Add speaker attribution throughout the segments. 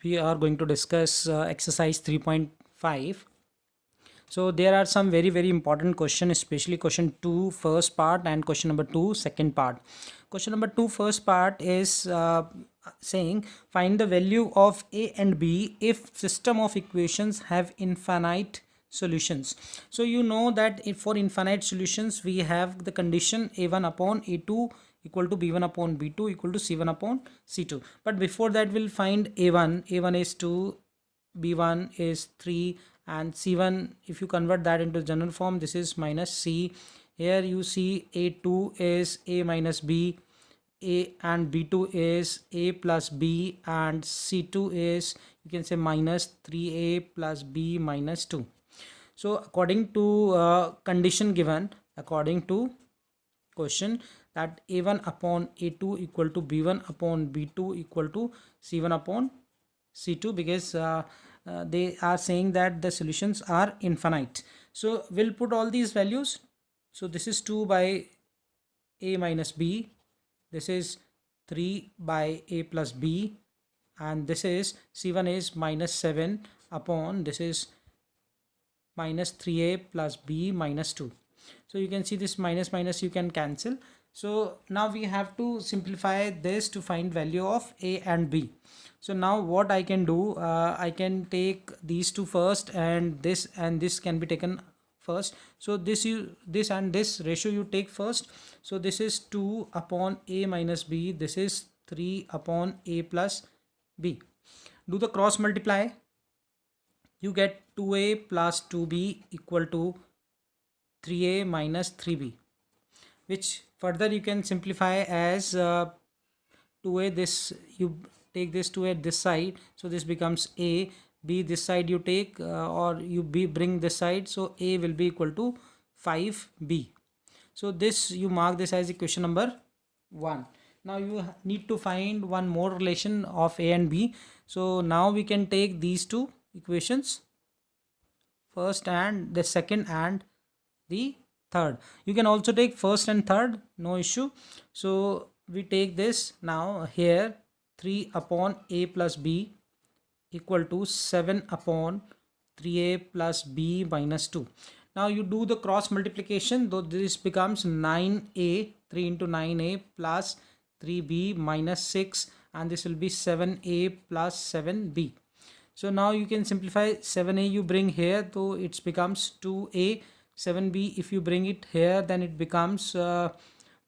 Speaker 1: we are going to discuss exercise 3.5. So there are some very important questions, especially question 2 first part and question number 2 second part. Question number 2 first part is saying find the value of a and b if system of equations have infinite solutions. So you know that if for infinite solutions we have the condition a1 upon a2 equal to b1 upon b2 equal to c1 upon c2. But before that we'll find a1 is 2, b1 is 3, and c1, if you convert that into general form, this is minus c. Here you see a2 is a minus b, a and b2 is a plus b, and c2 is, you can say, minus 3a plus b minus 2. So according to condition given, according to question, that a1 upon a2 equal to b1 upon b2 equal to c1 upon c2, because they are saying that the solutions are infinite. So we'll put all these values. So this is 2 by a minus b, this is 3 by a plus b, and this is c1 is minus 7 upon, this is minus 3a plus b minus 2. So you can see this minus minus you can cancel. So now we have to simplify this to find value of a and b. So now what I can do, I can take these two first, and this can be taken first. So this and this ratio you take first. So this is 2 upon a minus b, this is 3 upon a plus b. Do the cross multiply, you get 2a plus 2b equal to 3a minus 3b, which further you can simplify as 2a, this you take this 2a this side, so this becomes a, b this side you take or you b bring this side, so a will be equal to 5b. So this you mark this as equation number 1. Now you need to find one more relation of a and b. So now we can take these two equations, first and the second and the third. You can also take first and third, no issue. So we take this now here, 3 upon a plus b equal to 7 upon 3a plus b minus 2. Now you do the cross multiplication, though this becomes 9a, 3 into 9a plus 3b minus 6, and this will be 7a plus 7b. So now you can simplify, 7a you bring here, so it becomes 2a, 7b if you bring it here, then it becomes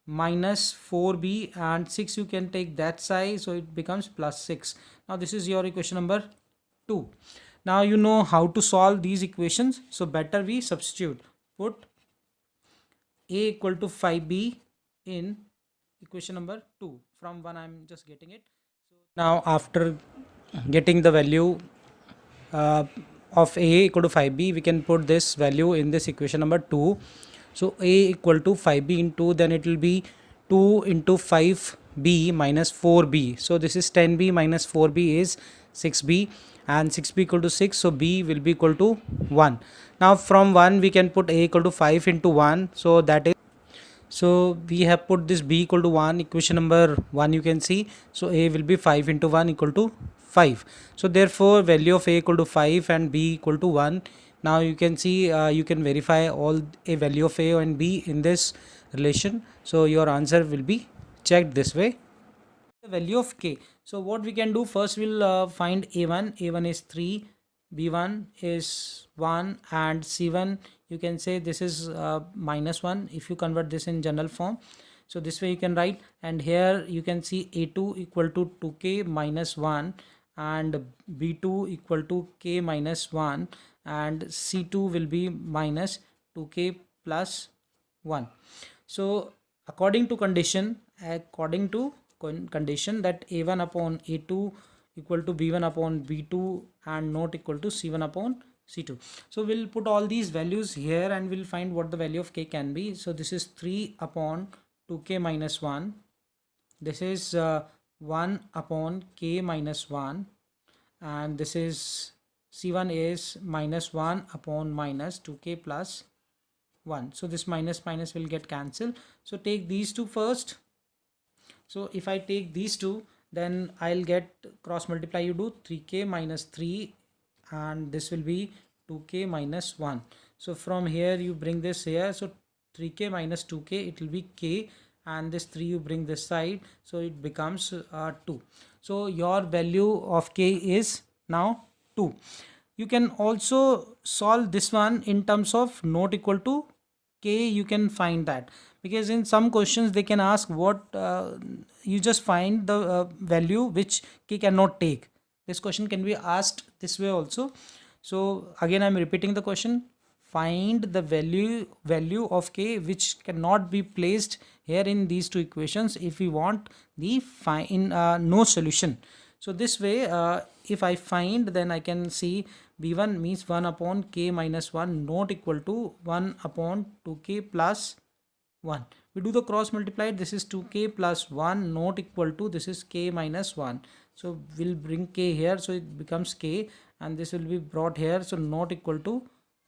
Speaker 1: minus 4b, and 6 you can take that side, so it becomes plus 6. Now this is your equation number 2. Now you know how to solve these equations, so better we substitute. Put a equal to 5b in equation number 2. From 1 I'm just getting it. So now after getting the value of a equal to 5b, we can put this value in this equation number 2. So a equal to 5b into, then it will be 2 into 5b minus 4b. So this is 10b minus 4b is 6b, and 6b equal to 6, so b will be equal to 1. Now from 1 we can put a equal to 5 into 1, so that is, so we have put this b equal to 1, equation number 1 you can see. So a will be 5 into 1 equal to 5. So therefore value of a equal to 5 and b equal to 1. Now you can see you can verify all a value of a and b in this relation. So your answer will be checked this way. The value of k. So what we can do, first we'll find a1 is 3, b1 is 1, and c1 you can say this is minus 1 if you convert this in general form. So this way you can write, and here you can see a2 equal to 2k minus 1, and b2 equal to k minus 1, and c2 will be minus 2k plus 1. So according to condition that a1 upon a2 equal to b1 upon b2 and not equal to c1 upon c2. So we'll put all these values here and we'll find what the value of k can be. So this is 3 upon 2k minus 1, this is 1 upon k minus 1, and this is c1 is minus 1 upon minus 2k plus 1. So this minus will get cancelled. So take these two first. So if I take these two, then I'll get cross multiply. You do 3k minus 3, and this will be 2k minus 1. So from here you bring this here, so 3k minus 2k, it will be k, and this 3 you bring this side, so it becomes 2. So your value of k is now 2. You can also solve this one in terms of not equal to k. You can find that, because in some questions they can ask what you just find the value which k cannot take. This question can be asked this way also. So again I'm repeating the question: find the value of k which cannot be placed here in these two equations if we want the no solution. So this way, if I find, then I can see b1 means 1 upon k minus 1 not equal to 1 upon 2k plus 1. We do the cross multiply. This is 2k plus 1 not equal to, this is k minus 1. So we'll bring k here, so it becomes k, and this will be brought here, so not equal to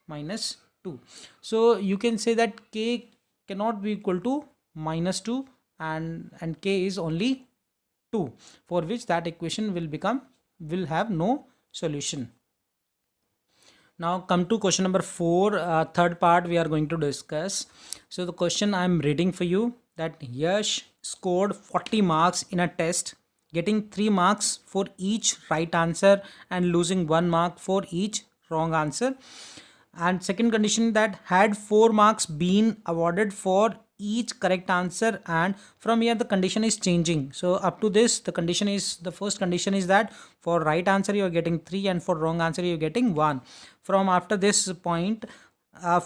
Speaker 1: minus 2. So you can say that k cannot be equal to minus 2, and k is only 2, for which that equation will have no solution. Now come to question number 4, third part we are going to discuss. So the question I am reading for you, that Yash scored 40 marks in a test, getting 3 marks for each right answer and losing 1 mark for each wrong answer. And second condition, that had 4 marks been awarded for each correct answer, and from here the condition is changing. So up to this, the condition is, the first condition is that for right answer you are getting 3 and for wrong answer you are getting 1. From after this point,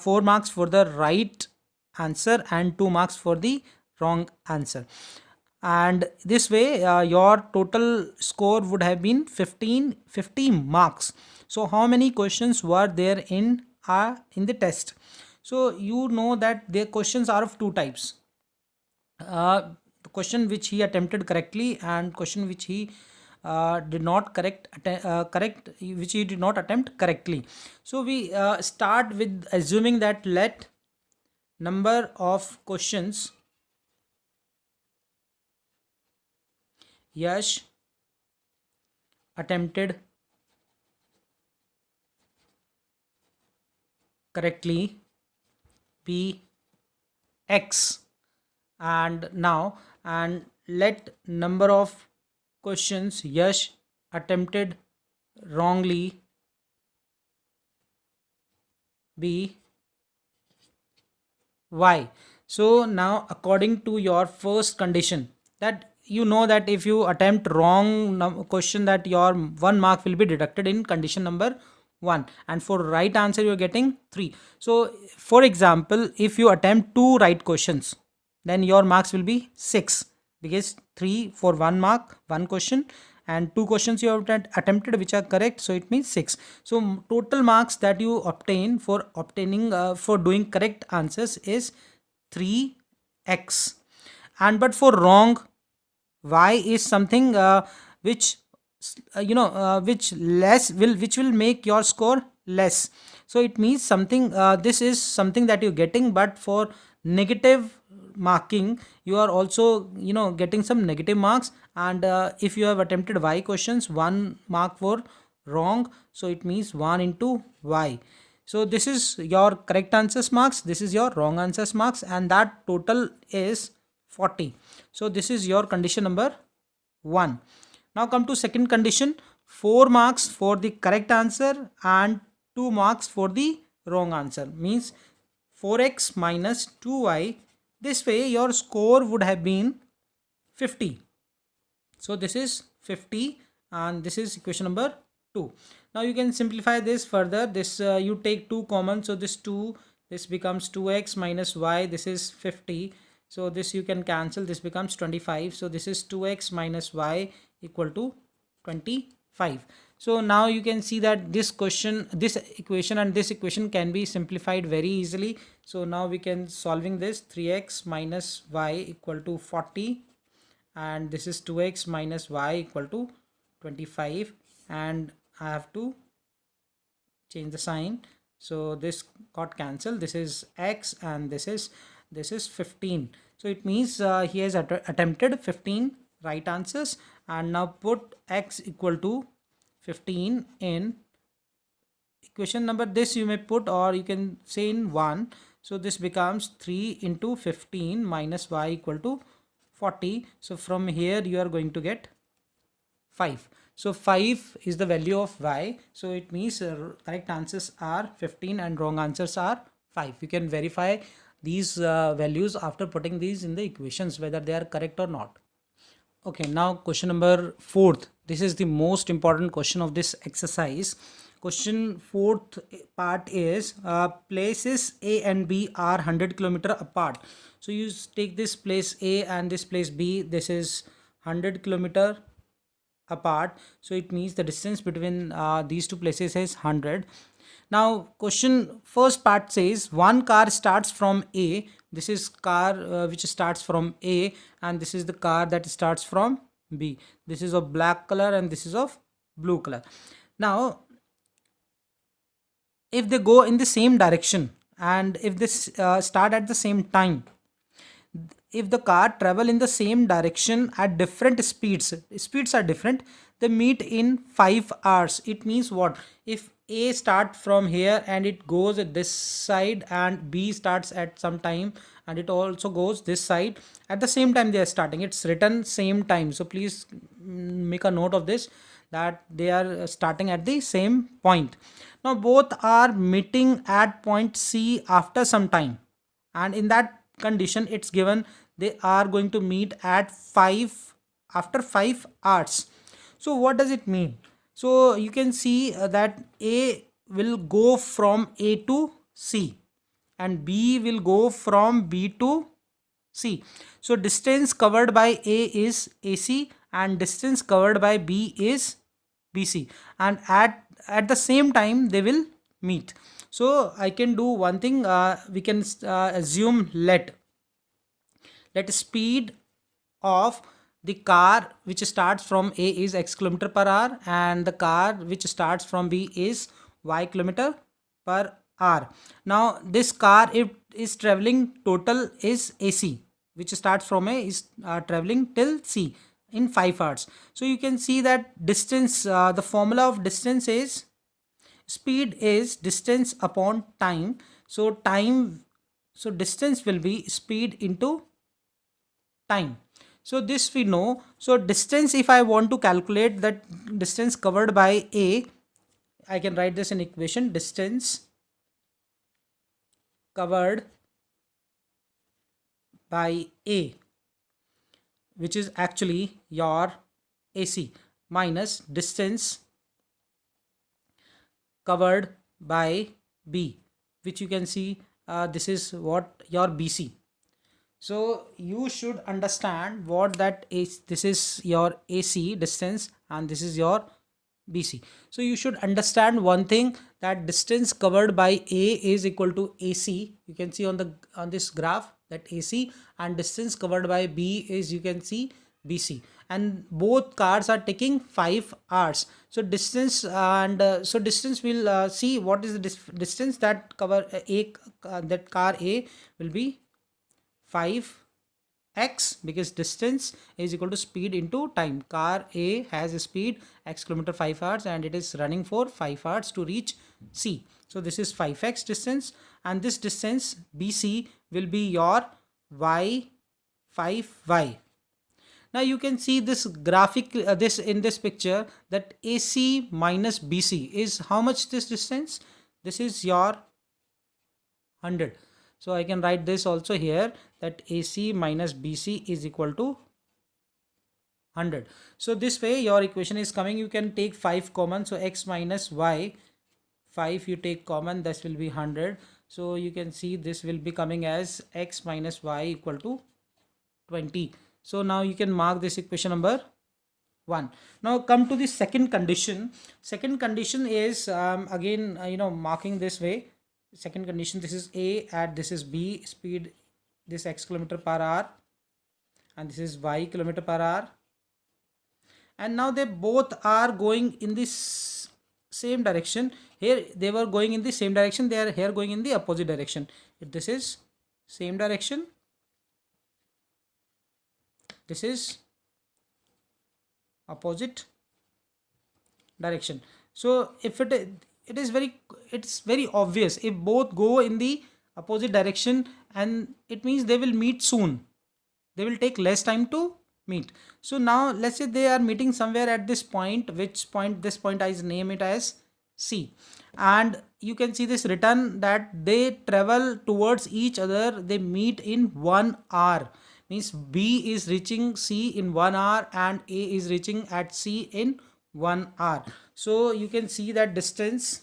Speaker 1: 4 marks for the right answer and 2 marks for the wrong answer, and this way your total score would have been 50 marks. So how many questions were there in the test? So you know that the questions are of two types: the question which he attempted correctly and question which he did not correct, which he did not attempt correctly. So we start with assuming that let number of questions Yash attempted correctly be x, and now, and let number of questions Yash attempted wrongly be y. So now according to your first condition, that you know that if you attempt wrong question, that your 1 mark will be deducted in condition number 1, and for right answer you are getting 3. So for example, if you attempt 2 right questions, then your marks will be 6, because 3 for 1 mark 1 question, and 2 questions you have attempted which are correct, so it means 6. So total marks that you obtain for for doing correct answers is 3x. And but for wrong, y is something which which will make your score less. So it means something, this is something that you're getting, but for negative marking you are also getting some negative marks. And if you have attempted y questions, 1 mark for wrong, so it means 1 into y. So this is your correct answers marks, this is your wrong answers marks, and that total is 40. So this is your condition number 1. Now come to second condition: 4 marks for the correct answer and 2 marks for the wrong answer, means 4x minus 2y. This way your score would have been 50. So this is 50, and this is equation number 2. Now you can simplify this further. This you take 2 common, so this becomes 2x minus y, this is 50. So this you can cancel, this becomes 25. So this is 2x minus y equal to 25. So now you can see that this equation and this equation can be simplified very easily. So now we can solving this: 3x minus y equal to 40, and this is 2x minus y equal to 25, and I have to change the sign, so this got cancelled. This is x and this is 15. So it means he has attempted 15 right answers. And now put x equal to 15 in equation number. This you may put, or you can say in 1. So this becomes 3 into 15 minus y equal to 40. So from here you are going to get 5. So 5 is the value of y. So it means correct answers are 15 and wrong answers are 5. You can verify these values after putting these in the equations whether they are correct or not. Okay, now question number 4th. This is the most important question of this exercise. Question 4th part is places A and B are 100 kilometer apart. So you take this place A and this place B. This is 100 kilometer apart. So it means the distance between these two places is 100. Now question first part says one car starts from A. This is car which starts from A, and this is the car that starts from B. This is of black color and this is of blue color. Now if they go in the same direction and if this start at the same time, if the car travel in the same direction at different speeds are different, they meet in 5 hours. It means what? If A start from here and it goes at this side, and B starts at some time and it also goes this side, at the same time they are starting. It's written same time, so please make a note of this, that they are starting at the same point. Now both are meeting at point C after some time, and in that condition it's given they are going to meet at 5 after 5 hours. So what does it mean? So you can see that A will go from A to C and B will go from B to C. So distance covered by A is AC and distance covered by B is BC, and at the same time they will meet. So I can do one thing, we can assume let speed of the car which starts from A is x kilometer per hour and the car which starts from B is y kilometer per hour. Now this car, if is traveling, total is AC, which starts from A, is traveling till C in 5 hours. So you can see that distance, the formula of distance is speed is distance upon time. So distance will be speed into time. So this we know. So distance, if I want to calculate that distance covered by A, I can write this in equation: distance covered by A, which is actually your AC, minus distance covered by B, which you can see this is what your BC. So you should understand what that is. This is your AC distance and this is your BC. So you should understand one thing, that distance covered by A is equal to AC. You can see on this graph that AC, and distance covered by B is, you can see, BC, and both cars are taking 5 hours. So distance so distance will see what is the distance that cover that car A will be 5x, because distance is equal to speed into time. Car A has a speed x kilometer 5 hours and it is running for 5 hours to reach C. So this is 5x distance, and this distance BC will be your y 5y. Now you can see this graphic, this in this picture, that AC minus BC is how much this distance? This is your 100. So I can write this also here, that AC minus BC is equal to 100. So this way your equation is coming. You can take 5 common. So x minus y, 5 you take common, this will be 100. So you can see this will be coming as x minus y equal to 20. So now you can mark this equation number 1. Now come to the second condition. Second condition is again marking this way. Second condition, this is A and this is B, speed this x kilometer per hour and this is y kilometer per hour, and now they both are going in this same direction. Here they were going in the same direction, they are here going in the opposite direction. If this is same direction, this is opposite direction. So if it's very obvious, if both go in the opposite direction, and it means they will meet soon, they will take less time to meet. So now let's say they are meeting somewhere at this point, which point, this point I name it as C, and you can see this written that they travel towards each other, they meet in 1 hour, means B is reaching C in 1 hour and A is reaching at C in 1 hour. So you can see that distance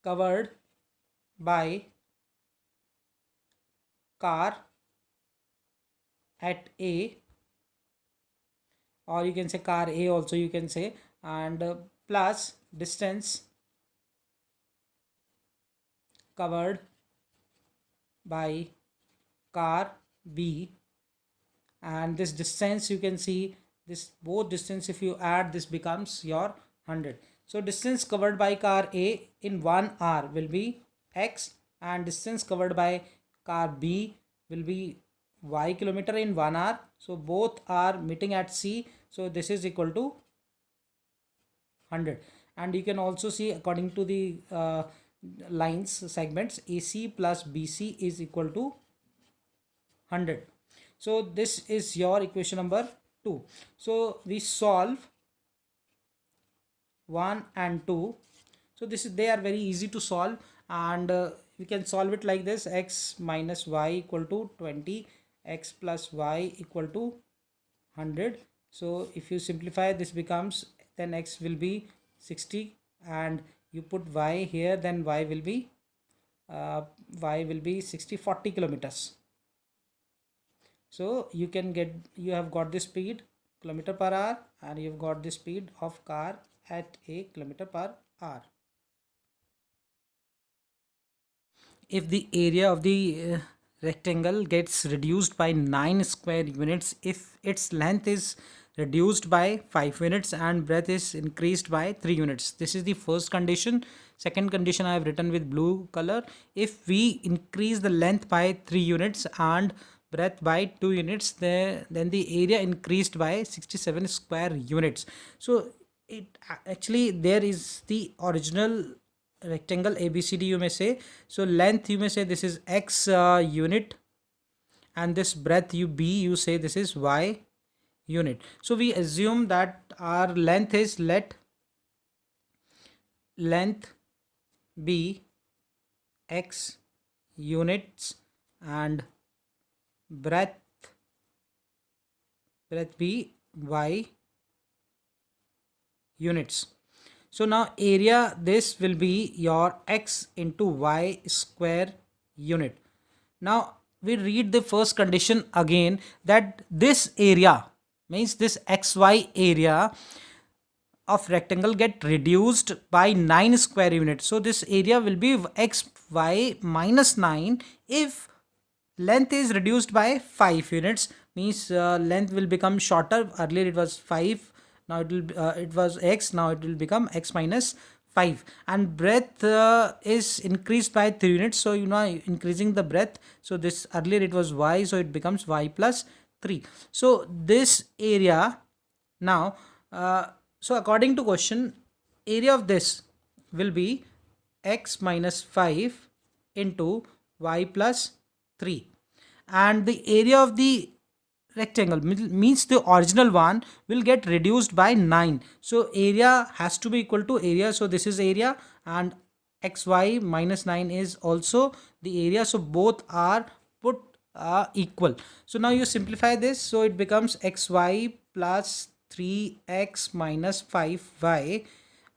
Speaker 1: covered by car at A, or you can say car A also you can say, and plus distance covered by car B, and this distance you can see, this both distance if you add, this becomes your 100. So distance covered by car A in 1 hour will be X, and distance covered by car B will be Y kilometer in 1 hour. So both are meeting at C, so this is equal to 100. And you can also see according to the lines segments, AC plus BC is equal to 100. So this is your equation number 2. So we solve 1 and 2. So this is, they are very easy to solve, and we can solve it like this: x minus y equal to 20, x plus y equal to 100. So if you simplify, this becomes, then x will be 60, and you put y here, then y will be 60, 40 kilometers. So you can get, you have got the speed kilometer per hour, and you've got the speed of car at a kilometer per hour. If the area of the rectangle gets reduced by 9 square units, if its length is reduced by 5 units and breadth is increased by 3 units. This is the first condition. Second condition I have written with blue color: if we increase the length by 3 units and breadth by 2 units, then the area increased by 67 square units. So it actually, there is the original rectangle ABCD, you may say. So length, you may say this is X unit, and this breadth you say this is Y unit. So we assume that our length is, let length be X units and breadth be Y units. So now area, this will be your X into Y square unit. Now we read the first condition again, that this area, means this XY area of rectangle get reduced by 9 square units. So this area will be XY minus 9 if length is reduced by 5 units, means length will become shorter. Earlier it was 5, now it will it was X, now it will become X minus 5, and breadth is increased by 3 units, so you know, increasing the breadth. So this, earlier it was Y, so it becomes Y plus 3. So this area now, so according to question, area of this will be X minus 5 into Y plus 3, and the area of the rectangle means the original one will get reduced by 9. So area has to be equal to area, so this is area, and XY minus 9 is also the area, so both are put equal. So now you simplify this, so it becomes XY plus 3x minus 5y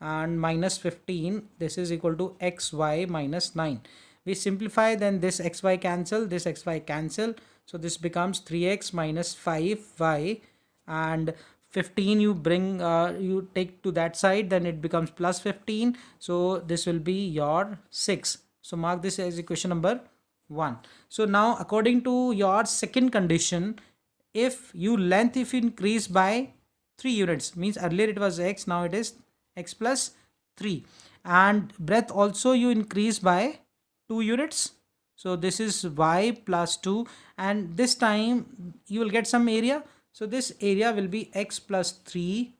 Speaker 1: and minus 15, this is equal to XY minus 9. We simplify, then this XY cancel, this XY cancel, so this becomes 3x minus 5y, and 15 you bring, you take to that side, then it becomes plus 15, so this will be your 6. So mark this as equation number 1. So now according to your second condition, if you length, if you increase by 3 units, means earlier it was X, now it is X plus 3, and breadth also you increase by 2 units, So this is y plus 2, and this time you will get some area. So this area will be x plus 3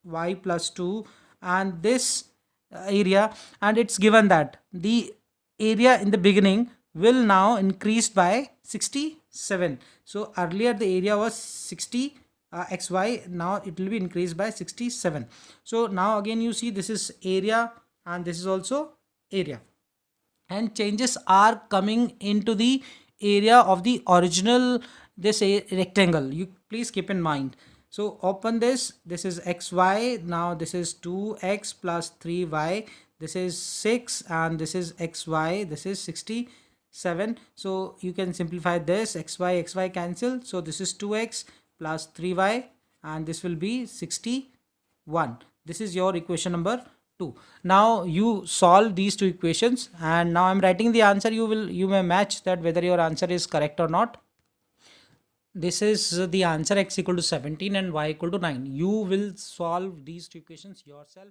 Speaker 1: y plus 2, and this area, and it's given that the area in the beginning will now increase by 67. So earlier the area was 60 xy, now it will be increased by 67. So now again you see this is area and this is also area, and changes are coming into the area of the original this rectangle. You please keep in mind. So open this, this is xy, now this is 2x plus 3y, this is 6, and this is xy, this is 67. So you can simplify this, xy cancel, so this is 2x plus 3y, and this will be 61. This is your equation number 2. Now you solve these two equations, and now I'm writing the answer. You may match that whether your answer is correct or not. This is the answer, x equal to 17 and y equal to 9. You will solve these two equations yourself.